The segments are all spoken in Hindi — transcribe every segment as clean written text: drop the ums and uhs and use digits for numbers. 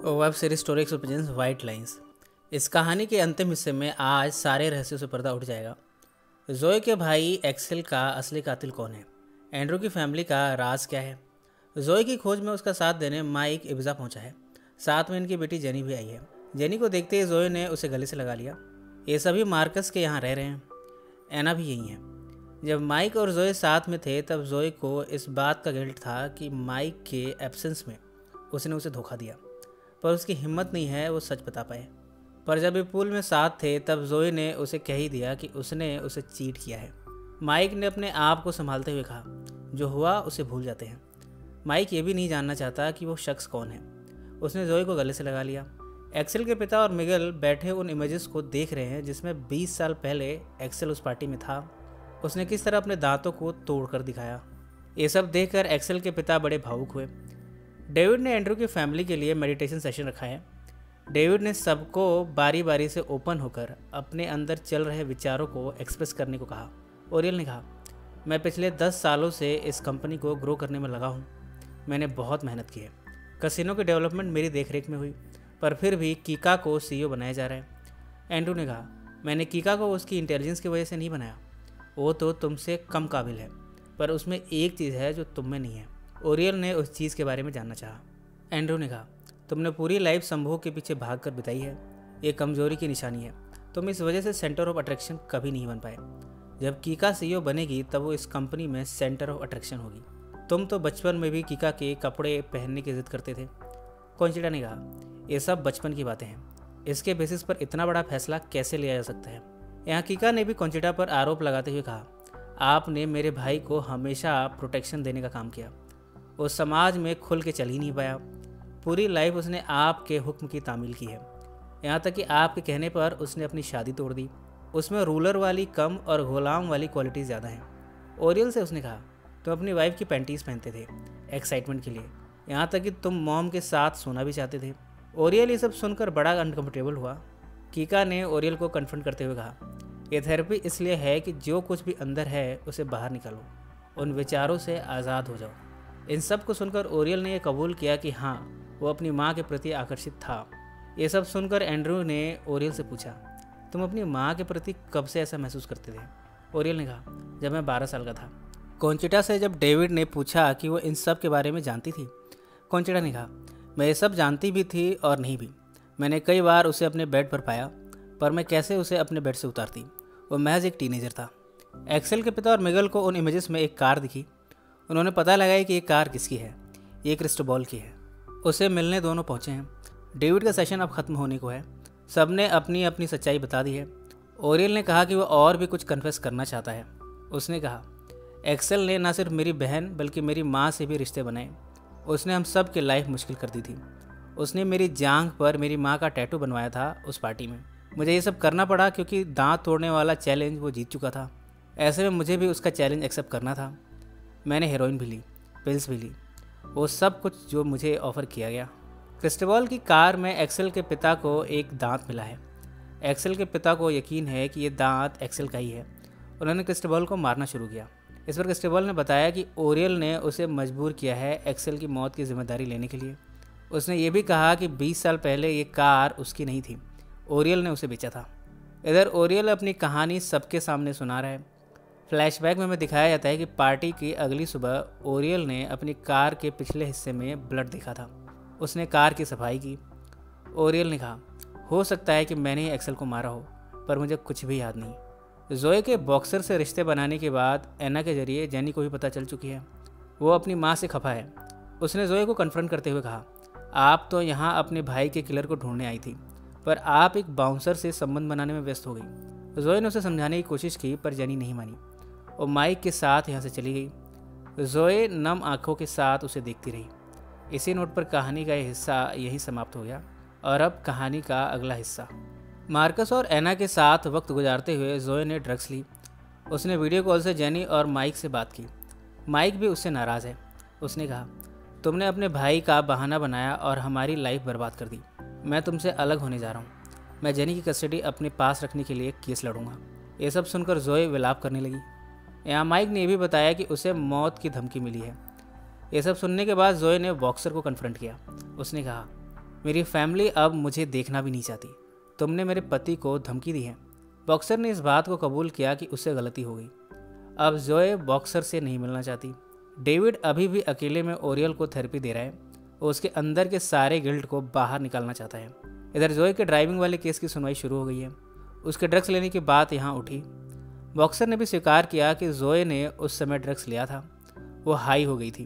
Web series story presents white lines. इस कहानी के अंतिम हिस्से में आज सारे रहस्यों से पर्दा उठ जाएगा। जोए के भाई एक्सेल का असली कातिल कौन है? एंड्रू की फैमिली का राज क्या है? जोए की खोज में उसका साथ देने माइक इब्जा पहुंचा है। साथ में इनकी बेटी जेनी भी आई है। जेनी को देखते ही जोए ने उसे गले से लगा लिया। ये सभी मार्कस के यहाँ रह रहे हैं। एना भी यही है। जब माइक और जोए साथ में थे तब जोए को इस बात का गिल्ट था कि माइक के एब्सेंस में उसने उसे धोखा दिया, पर उसकी हिम्मत नहीं है वो सच बता पाए। पर जब ये पूल में साथ थे तब जोए ने उसे कह ही दिया कि उसने उसे चीट किया है। माइक ने अपने आप को संभालते हुए कहा, जो हुआ उसे भूल जाते हैं। माइक ये भी नहीं जानना चाहता कि वो शख्स कौन है। उसने जोए को गले से लगा लिया। एक्सेल के पिता और मिगेल बैठे उन इमेजेस को देख रहे हैं जिसमें 20 साल पहले एक्सेल उस पार्टी में था। उसने किस तरह अपने दांतों को तोड़कर दिखाया। ये सब देखकर एक्सेल के पिता बड़े भावुक हुए। डेविड ने एंड्रू की फैमिली के लिए मेडिटेशन सेशन रखा है। डेविड ने सबको बारी बारी से ओपन होकर अपने अंदर चल रहे विचारों को एक्सप्रेस करने को कहा। ओरियल ने कहा, मैं पिछले 10 सालों से इस कंपनी को ग्रो करने में लगा हूँ। मैंने बहुत मेहनत की है। कसिनो की डेवलपमेंट मेरी देखरेख में हुई, पर फिर भी कीका को सीईओ बनाया जा रहा है। एंड्रू ने कहा, मैंने कीका को उसकी इंटेलिजेंस की वजह से नहीं बनाया। वो तो तुमसे कम काबिल है, पर उसमें एक चीज़ है जो तुम में नहीं है। ओरियल ने उस चीज़ के बारे में जानना चाहा। एंड्रू ने कहा, तुमने पूरी लाइफ संभोग के पीछे भागकर बिताई है। ये कमजोरी की निशानी है। तुम इस वजह से सेंटर ऑफ अट्रैक्शन कभी नहीं बन पाए। जब कीका सीईओ बनेगी तब वो इस कंपनी में सेंटर ऑफ अट्रैक्शन होगी। तुम तो बचपन में भी कीका के कपड़े पहनने की जिद करते थे। कॉन्चिटा ने कहा, ये सब बचपन की बातें हैं। इसके बेसिस पर इतना बड़ा फैसला कैसे लिया जा सकता है? यहाँ कीका ने भी कॉन्चिटा पर आरोप लगाते हुए कहा, आपने मेरे भाई को हमेशा प्रोटेक्शन देने का काम किया। वो समाज में खुल के चल ही नहीं पाया। पूरी लाइफ उसने आपके हुक्म की तामील की है। यहाँ तक कि आपके कहने पर उसने अपनी शादी तोड़ दी। उसमें रूलर वाली कम और गुलाम वाली क्वालिटी ज़्यादा हैं। ओरियल से उसने कहा, तुम अपनी वाइफ की पैंटीज पहनते थे एक्साइटमेंट के लिए, यहाँ तक कि तुम मॉम के साथ सोना भी चाहते थे। ओरियल ये सब सुनकर बड़ा अनकम्फर्टेबल हुआ। कीका ने ओरियल को कन्फ्रंट करते हुए कहा, यह थेरेपी इसलिए है कि जो कुछ भी अंदर है उसे बाहर निकालो, उन विचारों से आज़ाद हो जाओ। इन सब को सुनकर ओरियल ने यह कबूल किया कि हाँ, वो अपनी माँ के प्रति आकर्षित था। ये सब सुनकर एंड्रू ने ओरियल से पूछा, तुम अपनी माँ के प्रति कब से ऐसा महसूस करते थे? ओरियल ने कहा, जब मैं 12 साल का था। कॉन्चिटा से जब डेविड ने पूछा कि वो इन सब के बारे में जानती थी, कॉन्चिटा ने कहा, मैं ये सब जानती भी थी और नहीं भी। मैंने कई बार उसे अपने बेड पर पाया, पर मैं कैसे उसे अपने बेड से उतारती? वो महज एक टीनेजर था। एक्सेल के पिता और मिगेल को उन इमेजेस में एक कार दिखी। उन्होंने पता लगाया कि ये कार किसकी है। ये क्रिस्टोबल की है। उसे मिलने दोनों पहुंचे हैं। डेविड का सेशन अब खत्म होने को है। सबने अपनी अपनी सच्चाई बता दी है। ओरियल ने कहा कि वो और भी कुछ कन्फेस करना चाहता है। उसने कहा, एक्सेल ने न सिर्फ मेरी बहन बल्कि मेरी माँ से भी रिश्ते बनाए। उसने हम सब की लाइफ मुश्किल कर दी थी। उसने मेरी जांघ पर मेरी माँ का टैटू बनवाया था उस पार्टी में। मुझे ये सब करना पड़ा क्योंकि दांत तोड़ने वाला चैलेंज वो जीत चुका था। ऐसे में मुझे भी उसका चैलेंज एक्सेप्ट करना था। मैंने हेरोइन भी ली, पिल्स भी ली, वो सब कुछ जो मुझे ऑफ़र किया गया। क्रिस्टोबल की कार में एक्सेल के पिता को एक दांत मिला है। एक्सेल के पिता को यकीन है कि ये दांत एक्सेल का ही है। उन्होंने क्रिस्टोबल को मारना शुरू किया। इस पर क्रिस्टोबल ने बताया कि ओरियल ने उसे मजबूर किया है एक्सेल की मौत की जिम्मेदारी लेने के लिए। उसने ये भी कहा कि 20 साल पहले ये कार उसकी नहीं थी, ओरियल ने उसे बेचा था। इधर ओरियल अपनी कहानी सबके सामने सुना रहा है। फ्लैशबैक में दिखाया जाता है कि पार्टी की अगली सुबह ओरियल ने अपनी कार के पिछले हिस्से में ब्लड देखा था। उसने कार की सफाई की। ओरियल ने कहा, हो सकता है कि मैंने ही एक्सेल को मारा हो, पर मुझे कुछ भी याद नहीं। जोए के बॉक्सर से रिश्ते बनाने के बाद एना के जरिए जेनी को भी पता चल चुकी है। वो अपनी माँ से खफा है। उसने जोए को कन्फ्रंट करते हुए कहा, आप तो यहाँ अपने भाई के किलर को ढूंढने आई थी, पर आप एक बाउंसर से संबंध बनाने में व्यस्त हो गई। जोए ने उसे समझाने की कोशिश की, पर जेनी नहीं मानी और माइक के साथ यहाँ से चली गई। जोए नम आंखों के साथ उसे देखती रही। इसी नोट पर कहानी का यह हिस्सा यहीं समाप्त हो गया। और अब कहानी का अगला हिस्सा। मार्कस और एना के साथ वक्त गुजारते हुए जोए ने ड्रग्स ली। उसने वीडियो कॉल से जेनी और माइक से बात की। माइक भी उससे नाराज़ है। उसने कहा, तुमने अपने भाई का बहाना बनाया और हमारी लाइफ बर्बाद कर दी। मैं तुमसे अलग होने जा रहा हूँ। मैं जेनी की कस्टडी अपने पास रखने के लिए केस लड़ूंगा। ये सब सुनकर जोए विलाप करने लगी। यहाँ माइक ने यह भी बताया कि उसे मौत की धमकी मिली है। ये सब सुनने के बाद जोए ने बॉक्सर को कन्फ्रंट किया। उसने कहा, मेरी फैमिली अब मुझे देखना भी नहीं चाहती। तुमने मेरे पति को धमकी दी है। बॉक्सर ने इस बात को कबूल किया कि उससे गलती हो गई। अब जोए बॉक्सर से नहीं मिलना चाहती। डेविड अभी भी अकेले में ओरियल को थेरेपी दे रहा है। वो उसके अंदर के सारे गिल्ट को बाहर निकालना चाहता है। इधर जोए के ड्राइविंग वाले केस की सुनवाई शुरू हो गई है। उसके ड्रग्स लेने की बात यहाँ उठी। बॉक्सर ने भी स्वीकार किया कि जोए ने उस समय ड्रग्स लिया था। वो हाई हो गई थी।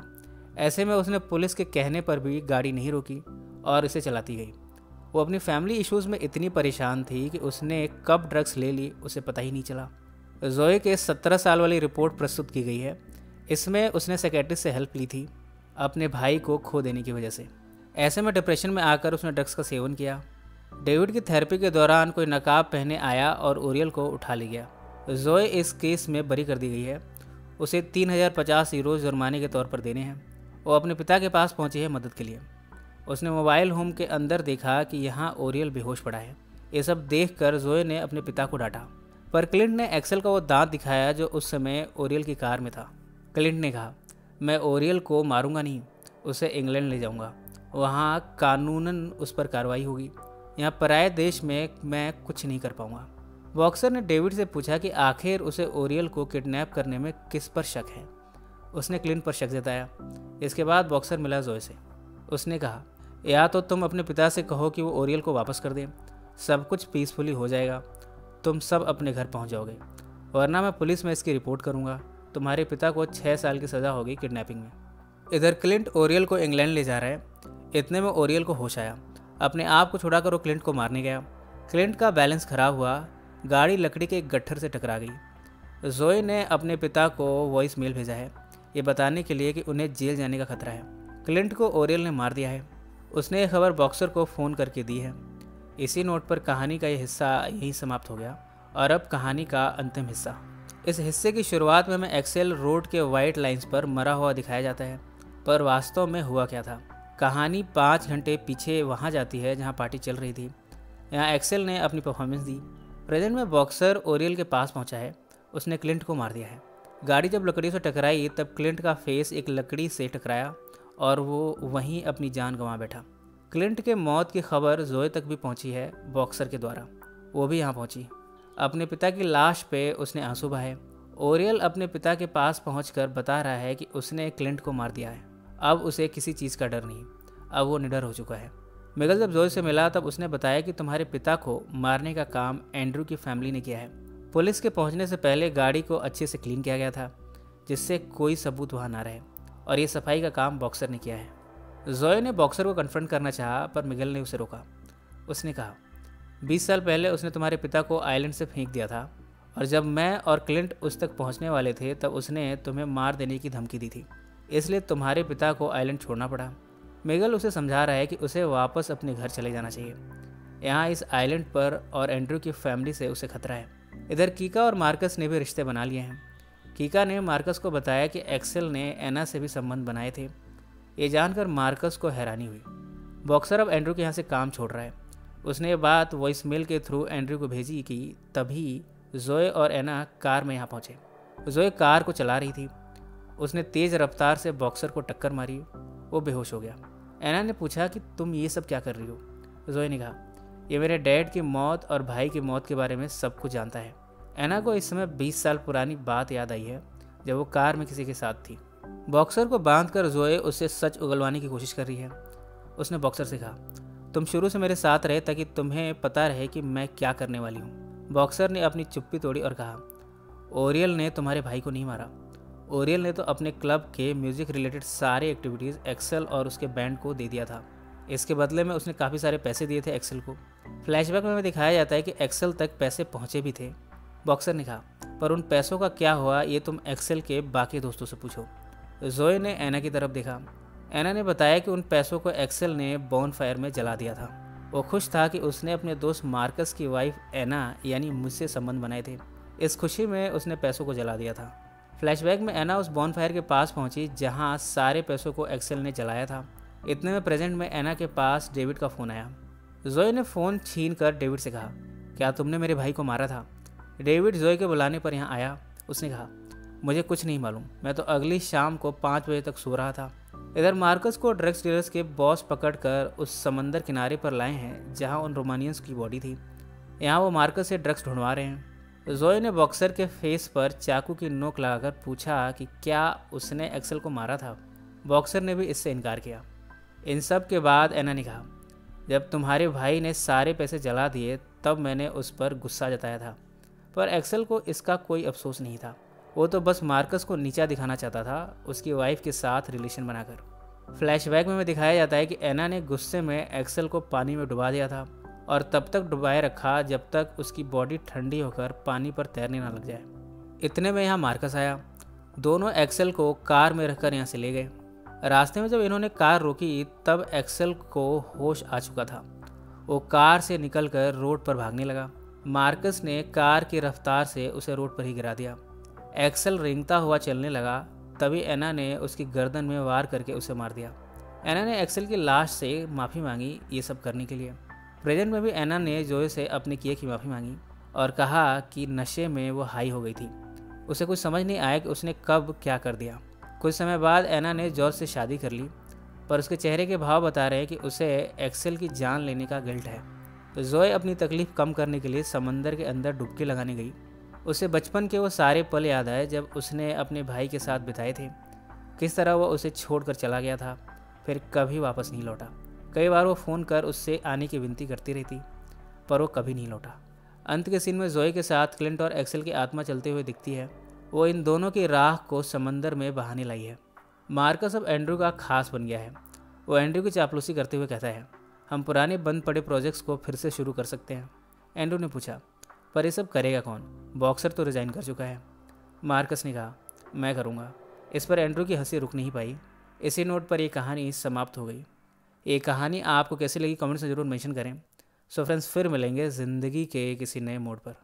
ऐसे में उसने पुलिस के कहने पर भी गाड़ी नहीं रोकी और इसे चलाती गई। वो अपनी फैमिली इश्यूज़ में इतनी परेशान थी कि उसने कब ड्रग्स ले ली उसे पता ही नहीं चला। जोए के 17 साल वाली रिपोर्ट प्रस्तुत की गई है। इसमें उसने साइकियाट्रिस्ट से हेल्प ली थी अपने भाई को खो देने की वजह से। ऐसे में डिप्रेशन में आकर उसने ड्रग्स का सेवन किया। डेविड की थेरेपी के दौरान कोई नकाब पहने आया और ओरियल को उठा ले गया। जोए इस केस में बरी कर दी गई है। उसे 3050 यूरो जुर्माने के तौर पर देने हैं। वो अपने पिता के पास पहुंची है मदद के लिए। उसने मोबाइल होम के अंदर देखा कि यहाँ ओरियल बेहोश पड़ा है। ये सब देखकर जोए ने अपने पिता को डांटा, पर क्लिंट ने एक्सेल का वो दांत दिखाया जो उस समय ओरियल की कार में था। क्लिंट ने कहा, मैं ओरियल को मारूंगा नहीं, उसे इंग्लैंड ले जाऊंगा। वहाँ कानूनन उस पर कार्रवाई होगी। यहाँ पराये देश में मैं कुछ नहीं कर पाऊंगा। बॉक्सर ने डेविड से पूछा कि आखिर उसे ओरियल को किडनैप करने में किस पर शक है। उसने क्लिंट पर शक जताया। इसके बाद बॉक्सर मिला जोए से। उसने कहा, या तो तुम अपने पिता से कहो कि वो ओरियल को वापस कर दें, सब कुछ पीसफुली हो जाएगा, तुम सब अपने घर पहुंच जाओगे, वरना मैं पुलिस में इसकी रिपोर्ट करूंगा। तुम्हारे पिता को 6 साल की सज़ा होगी किडनैपिंग में। इधर क्लिंट ओरियल को इंग्लैंड ले जा रहा है। इतने में ओरियल को होश आया। अपने आप को छुड़ाकर वो क्लिंट को मारने गया। क्लिंट का बैलेंस खराब हुआ। गाड़ी लकड़ी के एक गट्ठर से टकरा गई। जोए ने अपने पिता को वॉइस मेल भेजा है, ये बताने के लिए कि उन्हें जेल जाने का खतरा है। क्लिंट को ओरियल ने मार दिया है। उसने ये खबर बॉक्सर को फ़ोन करके दी है। इसी नोट पर कहानी का ये हिस्सा यहीं समाप्त हो गया और अब कहानी का अंतिम हिस्सा। इस हिस्से की शुरुआत में हमें एक्सेल रोड के वाइट लाइंस पर मरा हुआ दिखाया जाता है, पर वास्तव में हुआ क्या था। कहानी 5 घंटे पीछे वहाँ जाती है जहाँ पार्टी चल रही थी। यहाँ एक्सेल ने अपनी परफॉर्मेंस दी। प्रेजेंट में बॉक्सर ओरियल के पास पहुँचा है। उसने क्लिंट को मार दिया है। गाड़ी जब लकड़ी से टकराई तब क्लिंट का फेस एक लकड़ी से टकराया और वो वहीं अपनी जान गंवा बैठा। क्लिंट के मौत की खबर जोए तक भी पहुंची है बॉक्सर के द्वारा। वो भी यहाँ पहुंची। अपने पिता की लाश पे उसने आंसू बहाए। ओरियल अपने पिता के पास पहुंचकर बता रहा है कि उसने क्लिंट को मार दिया है। अब उसे किसी चीज़ का डर नहीं। अब वो निडर हो चुका है। मिगल जब जोए से मिला तब उसने बताया कि तुम्हारे पिता को मारने का काम एंड्रू की फैमिली ने किया है। पुलिस के पहुंचने से पहले गाड़ी को अच्छे से क्लीन किया गया था जिससे कोई सबूत वहाँ ना रहे, और ये सफाई का काम बॉक्सर ने किया है। जोए ने बॉक्सर को कन्फ्रंट करना चाहा पर मिगल ने उसे रोका। उसने कहा, 20 साल पहले उसने तुम्हारे पिता को आइलैंड से फेंक दिया था और जब मैं और क्लिंट उस तक पहुंचने वाले थे तब उसने तुम्हें मार देने की धमकी दी थी, इसलिए तुम्हारे पिता को आइलैंड छोड़ना पड़ा। मिगल उसे समझा रहा है कि उसे वापस अपने घर चले जाना चाहिए। यहाँ इस आइलैंड पर और एंड्रू की फैमिली से उसे खतरा है। इधर कीका और मार्कस ने भी रिश्ते बना लिए हैं। कीका ने मार्कस को बताया कि एक्सेल ने एना से भी संबंध बनाए थे। ये जानकर मार्कस को हैरानी हुई। बॉक्सर अब एंड्रू के यहाँ से काम छोड़ रहा है। उसने ये बात वॉइस मेल के थ्रू एंड्रू को भेजी कि तभी जोए और एना कार में यहाँ पहुँचे। जोए कार को चला रही थी। उसने तेज़ रफ्तार से बॉक्सर को टक्कर मारी। वो बेहोश हो गया। एना ने पूछा कि तुम ये सब क्या कर रही हो। जोए ने कहा, ये मेरे डैड की मौत और भाई की मौत के बारे में सब कुछ जानता है। एना को इस समय 20 साल पुरानी बात याद आई है जब वो कार में किसी के साथ थी। बॉक्सर को बांधकर जोए उससे सच उगलवाने की कोशिश कर रही है। उसने बॉक्सर से कहा, तुम शुरू से मेरे साथ रहे ताकि तुम्हें पता रहे कि मैं क्या करने वाली हूँ। बॉक्सर ने अपनी चुप्पी तोड़ी और कहा, ओरियल ने तुम्हारे भाई को नहीं मारा। ओरियल ने तो अपने क्लब के म्यूजिक रिलेटेड सारे एक्टिविटीज़ एक्सेल और उसके बैंड को दे दिया था। इसके बदले में उसने काफ़ी सारे पैसे दिए थे एक्सेल को। फ्लैशबैक में दिखाया जाता है कि एक्सेल तक पैसे पहुँचे भी थे। बॉक्सर ने कहा, पर उन पैसों का क्या हुआ ये तुम एक्सेल के बाकी दोस्तों से पूछो। जोए ने एना की तरफ देखा। एना ने बताया कि उन पैसों को एक्सेल ने बॉनफायर में जला दिया था। वो खुश था कि उसने अपने दोस्त मार्कस की वाइफ एना यानी मुझसे संबंध बनाए थे। इस खुशी में उसने पैसों को जला दिया था। फ्लैशबैक में एना उस बॉनफायर के पास पहुंची जहां सारे पैसों को एक्सेल ने जलाया था। इतने में प्रेजेंट में एना के पास डेविड का फ़ोन आया। जोए ने फ़ोन छीन कर डेविड से कहा, क्या तुमने मेरे भाई को मारा था। डेविड जोए के बुलाने पर यहाँ आया। उसने कहा, मुझे कुछ नहीं मालूम, मैं तो अगली शाम को 5 बजे तक सो रहा था। इधर मार्कस को ड्रग्स डीलर्स के बॉस पकड़कर उस समंदर किनारे पर लाए हैं जहां उन रोमानियंस की बॉडी थी। यहाँ वो मार्कस से ड्रग्स ढूंढवा रहे हैं। जोए ने बॉक्सर के फेस पर चाकू की नोक लगाकर पूछा कि क्या उसने एक्सेल को मारा था। बॉक्सर ने भी इससे इनकार किया। इन सब के बाद एना ने कहा, जब तुम्हारे भाई ने सारे पैसे जला दिए तब मैंने उस पर गुस्सा जताया था, पर एक्सेल को इसका कोई अफसोस नहीं था। वो तो बस मार्कस को नीचा दिखाना चाहता था, उसकी वाइफ के साथ रिलेशन बनाकर। फ्लैशबैक में दिखाया जाता है कि एना ने गुस्से में एक्सेल को पानी में डुबा दिया था और तब तक डुबाए रखा जब तक उसकी बॉडी ठंडी होकर पानी पर तैरने ना लग जाए। इतने में यहाँ मार्कस आया। दोनों एक्सेल को कार में रखकर यहाँ से ले गए। रास्ते में जब इन्होंने कार रोकी तब एक्सेल को होश आ चुका था। वो कार से निकलकर रोड पर भागने लगा। मार्कस ने कार की रफ्तार से उसे रोड पर ही गिरा दिया। एक्सेल रेंगता हुआ चलने लगा। तभी एना ने उसकी गर्दन में वार करके उसे मार दिया। एना ने एक्सेल की लाश से माफ़ी मांगी ये सब करने के लिए। प्रेजेंट में भी एना ने जोए से अपने किए की माफ़ी मांगी और कहा कि नशे में वो हाई हो गई थी। उसे कुछ समझ नहीं आया कि उसने कब क्या कर दिया। कुछ समय बाद एना ने जॉर्ज से शादी कर ली, पर उसके चेहरे के भाव बता रहे हैं कि उसे एक्सेल की जान लेने का गिल्ट है। तो जोए अपनी तकलीफ़ कम करने के लिए समंदर के अंदर डुबकी लगाने गई। उसे बचपन के वो सारे पल याद आए जब उसने अपने भाई के साथ बिताए थे, किस तरह वो उसे छोड़कर चला गया था, फिर कभी वापस नहीं लौटा। कई बार वो फ़ोन कर उससे आने की विनती करती रहती, पर वो कभी नहीं लौटा। अंत के सीन में जोए के साथ क्लिंट और एक्सेल की आत्मा चलते हुए दिखती है। वो इन दोनों की राह को समंदर में बहाने लाई है। मार्कस अब एंड्रू का खास बन गया है। वो एंड्रू की चापलूसी करते हुए कहता है, हम पुराने बंद पड़े प्रोजेक्ट्स को फिर से शुरू कर सकते हैं। एंड्रू ने पूछा, पर ये सब करेगा कौन? बॉक्सर तो रिजाइन कर चुका है। मार्कस ने कहा, मैं करूँगा। इस पर एंड्रू की हंसी रुक नहीं पाई। इसी नोट पर यह कहानी समाप्त हो गई। ये कहानी आपको कैसी लगी कमेंट्स में ज़रूर मेंशन करें। सो फ्रेंड्स, फिर मिलेंगे ज़िंदगी के किसी नए मोड़ पर।